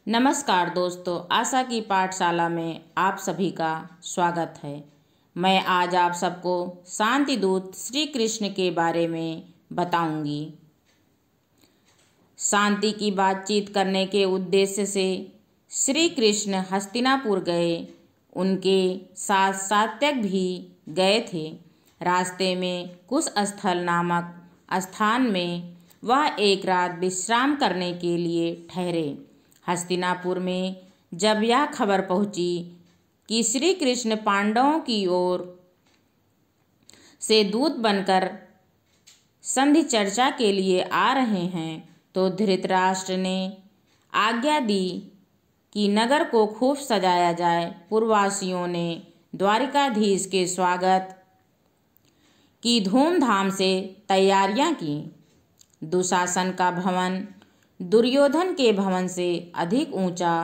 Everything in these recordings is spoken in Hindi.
नमस्कार दोस्तों, आशा की पाठशाला में आप सभी का स्वागत है। मैं आज आप सबको शांति दूत श्री कृष्ण के बारे में बताऊंगी। शांति की बातचीत करने के उद्देश्य से श्री कृष्ण हस्तिनापुर गए। उनके साथ सात्यक भी गए थे। रास्ते में कुश स्थल नामक स्थान में वह एक रात विश्राम करने के लिए ठहरे। हस्तिनापुर में जब यह खबर पहुंची कि श्री कृष्ण पांडवों की ओर से दूत बनकर संधि चर्चा के लिए आ रहे हैं, तो धृतराष्ट्र ने आज्ञा दी कि नगर को खूब सजाया जाए। पुरवासियों ने द्वारिकाधीश के स्वागत की धूमधाम से तैयारियां की। दुशासन का भवन दुर्योधन के भवन से अधिक ऊंचा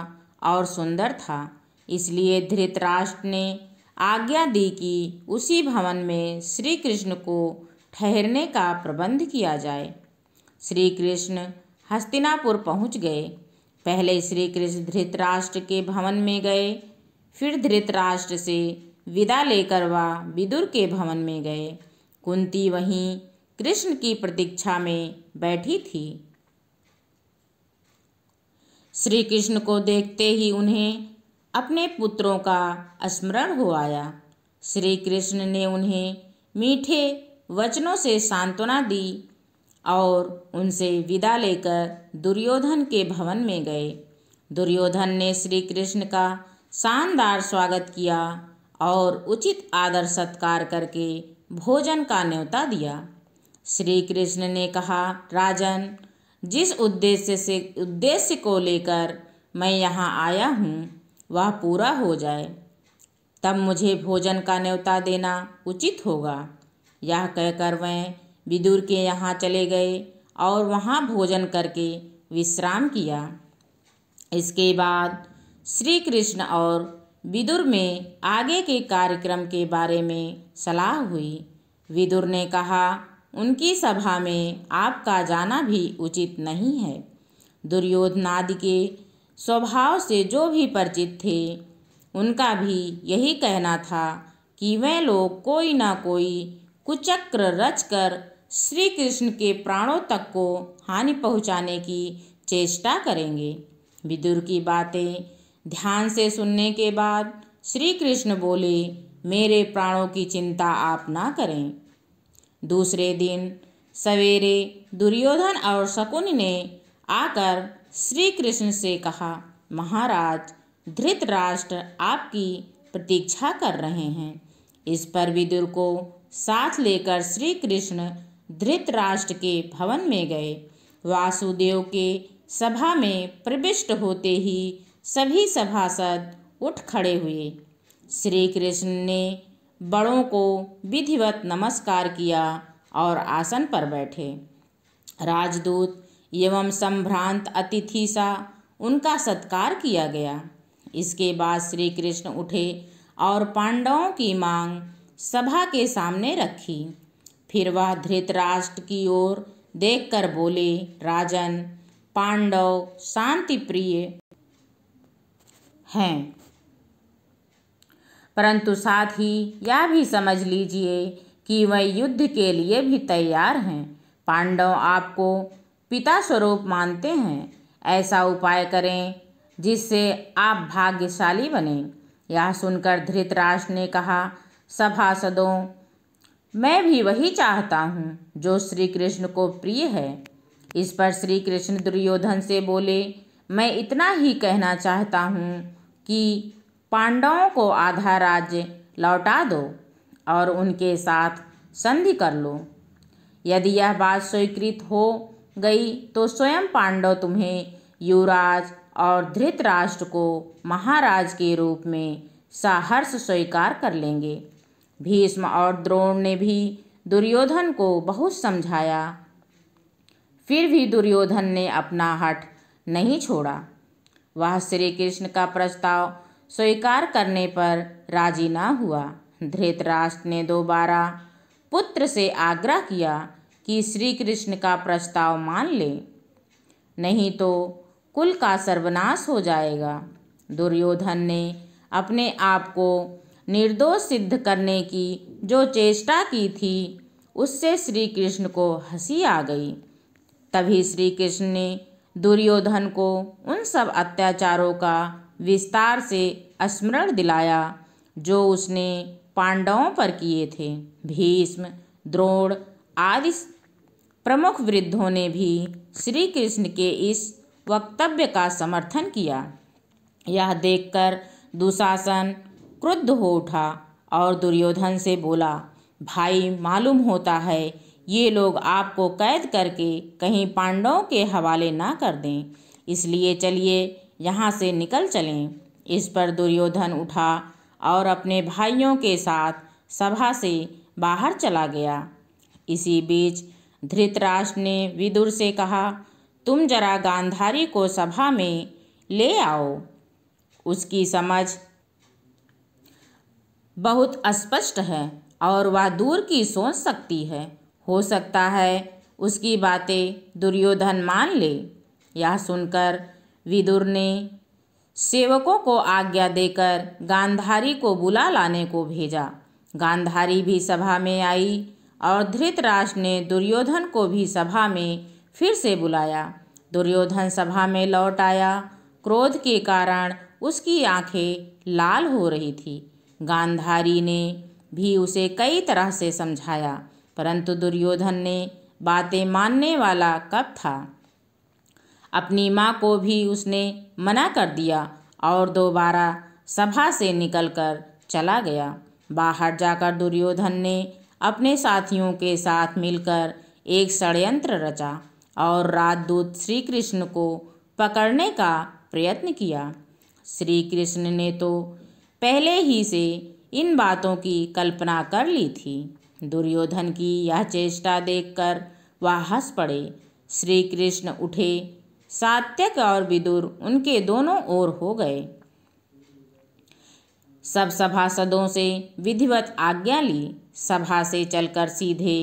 और सुंदर था, इसलिए धृतराष्ट्र ने आज्ञा दी कि उसी भवन में श्री कृष्ण को ठहरने का प्रबंध किया जाए। श्री कृष्ण हस्तिनापुर पहुंच गए। पहले श्री कृष्ण धृतराष्ट्र के भवन में गए, फिर धृतराष्ट्र से विदा लेकर वह विदुर के भवन में गए। कुंती वहीं कृष्ण की प्रतीक्षा में बैठी थी। श्री कृष्ण को देखते ही उन्हें अपने पुत्रों का स्मरण हो आया। श्री कृष्ण ने उन्हें मीठे वचनों से सांत्वना दी और उनसे विदा लेकर दुर्योधन के भवन में गए। दुर्योधन ने श्री कृष्ण का शानदार स्वागत किया और उचित आदर सत्कार करके भोजन का न्योता दिया। श्री कृष्ण ने कहा, राजन, जिस उद्देश्य को लेकर मैं यहाँ आया हूँ वह पूरा हो जाए, तब मुझे भोजन का न्योता देना उचित होगा। यह कहकर वह विदुर के यहाँ चले गए और वहाँ भोजन करके विश्राम किया। इसके बाद श्री कृष्ण और विदुर में आगे के कार्यक्रम के बारे में सलाह हुई। विदुर ने कहा, उनकी सभा में आपका जाना भी उचित नहीं है। दुर्योधनादि के स्वभाव से जो भी परिचित थे, उनका भी यही कहना था कि वे लोग कोई ना कोई कुचक्र रचकर श्री कृष्ण के प्राणों तक को हानि पहुंचाने की चेष्टा करेंगे। विदुर की बातें ध्यान से सुनने के बाद श्री कृष्ण बोले, मेरे प्राणों की चिंता आप ना करें। दूसरे दिन सवेरे दुर्योधन और शकुनि ने आकर श्री कृष्ण से कहा, महाराज, धृतराष्ट्र आपकी प्रतीक्षा कर रहे हैं। इस पर विदुर को साथ लेकर श्री कृष्ण धृतराष्ट्र के भवन में गए। वासुदेव के सभा में प्रविष्ट होते ही सभी सभासद उठ खड़े हुए। श्री कृष्ण ने बड़ों को विधिवत नमस्कार किया और आसन पर बैठे। राजदूत एवं संभ्रांत अतिथि सा उनका सत्कार किया गया। इसके बाद श्री कृष्ण उठे और पांडवों की मांग सभा के सामने रखी। फिर वह धृतराष्ट्र की ओर देखकर बोले, राजन, पांडव शांति प्रिय हैं, परंतु साथ ही यह भी समझ लीजिए कि वह युद्ध के लिए भी तैयार हैं। पांडव आपको पिता स्वरूप मानते हैं। ऐसा उपाय करें जिससे आप भाग्यशाली बने। यह सुनकर धृतराष्ट्र ने कहा, सभासदों, मैं भी वही चाहता हूँ जो श्री कृष्ण को प्रिय है। इस पर श्री कृष्ण दुर्योधन से बोले, मैं इतना ही कहना चाहता हूँ कि पांडवों को आधा राज्य लौटा दो और उनके साथ संधि कर लो। यदि यह बात स्वीकृत हो गई तो स्वयं पांडव तुम्हें युवराज और धृतराष्ट्र को महाराज के रूप में सहर्ष स्वीकार कर लेंगे। भीष्म और द्रोण ने भी दुर्योधन को बहुत समझाया, फिर भी दुर्योधन ने अपना हठ नहीं छोड़ा। वह श्री कृष्ण का प्रस्ताव स्वीकार करने पर राजी न हुआ। धृतराष्ट्र ने दोबारा पुत्र से आग्रह किया कि श्री कृष्ण का प्रस्ताव मान ले, नहीं तो कुल का सर्वनाश हो जाएगा। दुर्योधन ने अपने आप को निर्दोष सिद्ध करने की जो चेष्टा की थी उससे श्री कृष्ण को हंसी आ गई। तभी श्री कृष्ण ने दुर्योधन को उन सब अत्याचारों का विस्तार से स्मरण दिलाया जो उसने पांडवों पर किए थे। भीष्म, द्रोण आदि प्रमुख वृद्धों ने भी श्री कृष्ण के इस वक्तव्य का समर्थन किया। यह देखकर दुशासन क्रुद्ध हो उठा और दुर्योधन से बोला, भाई, मालूम होता है ये लोग आपको कैद करके कहीं पांडवों के हवाले ना कर दें, इसलिए चलिए यहाँ से निकल चलें। इस पर दुर्योधन उठा और अपने भाइयों के साथ सभा से बाहर चला गया। इसी बीच धृतराष्ट्र ने विदुर से कहा, तुम जरा गांधारी को सभा में ले आओ। उसकी समझ बहुत स्पष्ट है और वह दूर की सोच सकती है। हो सकता है उसकी बातें दुर्योधन मान ले। यह सुनकर विदुर ने सेवकों को आज्ञा देकर गांधारी को बुला लाने को भेजा। गांधारी भी सभा में आई और धृतराष्ट्र ने दुर्योधन को भी सभा में फिर से बुलाया। दुर्योधन सभा में लौट आया। क्रोध के कारण उसकी आंखें लाल हो रही थी। गांधारी ने भी उसे कई तरह से समझाया, परंतु दुर्योधन ने बातें मानने वाला कब था। अपनी माँ को भी उसने मना कर दिया और दोबारा सभा से निकलकर चला गया। बाहर जाकर दुर्योधन ने अपने साथियों के साथ मिलकर एक षड्यंत्र रचा और राजदूत श्री कृष्ण को पकड़ने का प्रयत्न किया। श्री कृष्ण ने तो पहले ही से इन बातों की कल्पना कर ली थी। दुर्योधन की यह चेष्टा देखकर वह हंस पड़े। श्री कृष्ण उठे। सात्यक और विदुर उनके दोनों ओर हो गए। सब सभासदों से विधिवत आज्ञा ली। सभा से चलकर सीधे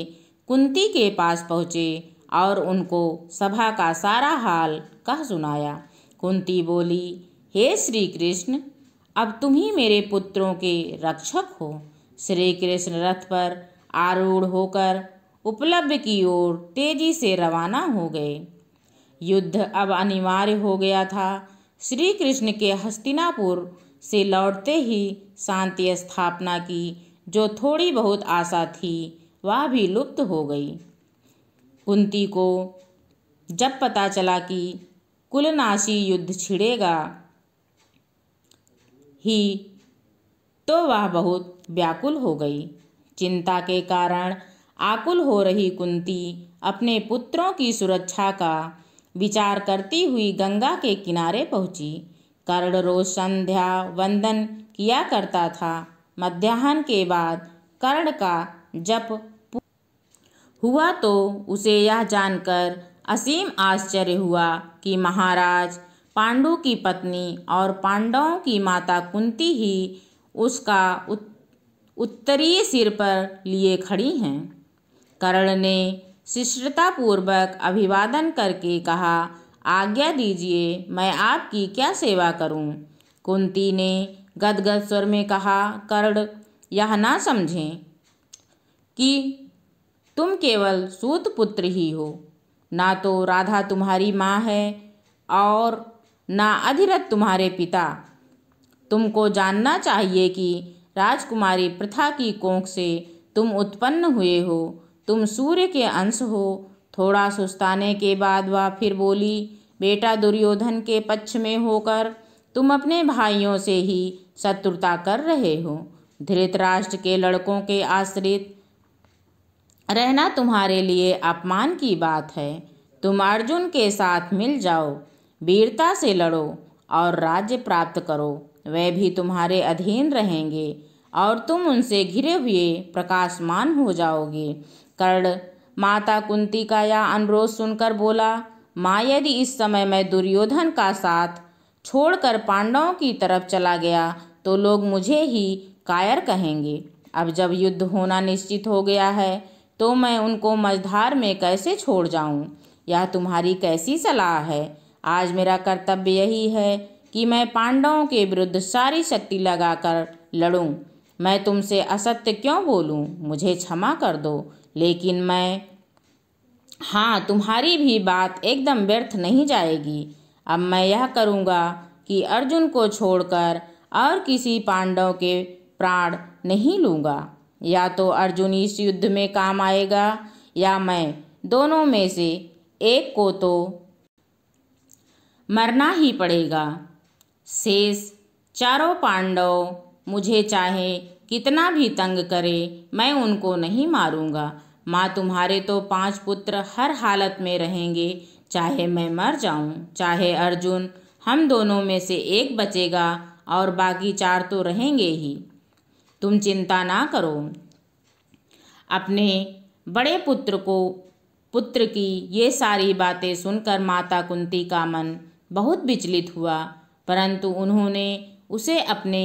कुंती के पास पहुँचे और उनको सभा का सारा हाल कह सुनाया। कुंती बोली, हे श्री कृष्ण, अब तुम ही मेरे पुत्रों के रक्षक हो। श्री कृष्ण रथ पर आरूढ़ होकर उपलब्ध की ओर तेजी से रवाना हो गए। युद्ध अब अनिवार्य हो गया था। श्री कृष्ण के हस्तिनापुर से लौटते ही शांति स्थापना की जो थोड़ी बहुत आशा थी वह भी लुप्त हो गई। कुंती को जब पता चला कि कुलनाशी युद्ध छिड़ेगा ही तो वह बहुत व्याकुल हो गई। चिंता के कारण आकुल हो रही कुंती अपने पुत्रों की सुरक्षा का विचार करती हुई गंगा के किनारे पहुंची। कर्ण रोज संध्या वंदन किया करता था। मध्याह्न के बाद कर्ण का जप हुआ तो उसे यह जानकर असीम आश्चर्य हुआ कि महाराज पांडु की पत्नी और पांडवों की माता कुंती ही उसका उत्तरीय सिर पर लिए खड़ी हैं। कर्ण ने शिष्टतापूर्वक अभिवादन करके कहा, आज्ञा दीजिए, मैं आपकी क्या सेवा करूं? कुंती ने गदगद स्वर में कहा, कर्ण, यह ना समझें कि तुम केवल सूत पुत्र ही हो। ना तो राधा तुम्हारी माँ है और ना अधिरथ तुम्हारे पिता। तुमको जानना चाहिए कि राजकुमारी प्रथा की कोख से तुम उत्पन्न हुए हो। तुम सूर्य के अंश हो। थोड़ा सुस्ताने के बाद वह फिर बोली, बेटा दुर्योधन के पक्ष में होकर तुम अपने भाइयों से ही शत्रुता कर रहे हो। धृतराष्ट्र के लड़कों के आश्रित रहना तुम्हारे लिए अपमान की बात है। तुम अर्जुन के साथ मिल जाओ, वीरता से लड़ो और राज्य प्राप्त करो। वे भी तुम्हारे अधीन रहेंगे और तुम उनसे घिरे हुए प्रकाशमान हो जाओगे। कर्ण माता कुंती का यह अनुरोध सुनकर बोला, माँ, यदि इस समय मैं दुर्योधन का साथ छोड़कर पांडवों की तरफ चला गया तो लोग मुझे ही कायर कहेंगे। अब जब युद्ध होना निश्चित हो गया है तो मैं उनको मझधार में कैसे छोड़ जाऊं? यह तुम्हारी कैसी सलाह है? आज मेरा कर्तव्य यही है कि मैं पांडवों के विरुद्ध सारी शक्ति लगाकर लड़ूं। मैं तुमसे असत्य क्यों बोलूं? मुझे क्षमा कर दो, लेकिन हाँ, तुम्हारी भी बात एकदम व्यर्थ नहीं जाएगी। अब मैं यह करूँगा कि अर्जुन को छोड़कर और किसी पांडव के प्राण नहीं लूँगा। या तो अर्जुन इस युद्ध में काम आएगा या मैं, दोनों में से एक को तो मरना ही पड़ेगा। शेष चारों पांडव मुझे चाहे कितना भी तंग करे, मैं उनको नहीं मारूंगा। माँ, तुम्हारे तो 5 पुत्र हर हालत में रहेंगे, चाहे मैं मर जाऊं, चाहे अर्जुन। हम दोनों में से एक बचेगा और बाकी 4 तो रहेंगे ही। तुम चिंता ना करो। अपने बड़े पुत्र की ये सारी बातें सुनकर माता कुंती का मन बहुत विचलित हुआ, परंतु उन्होंने उसे अपने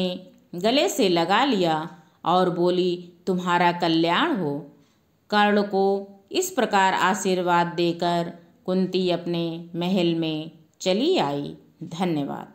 गले से लगा लिया और बोली, तुम्हारा कल्याण हो। कर्ण को इस प्रकार आशीर्वाद देकर कुंती अपने महल में चली आई। धन्यवाद।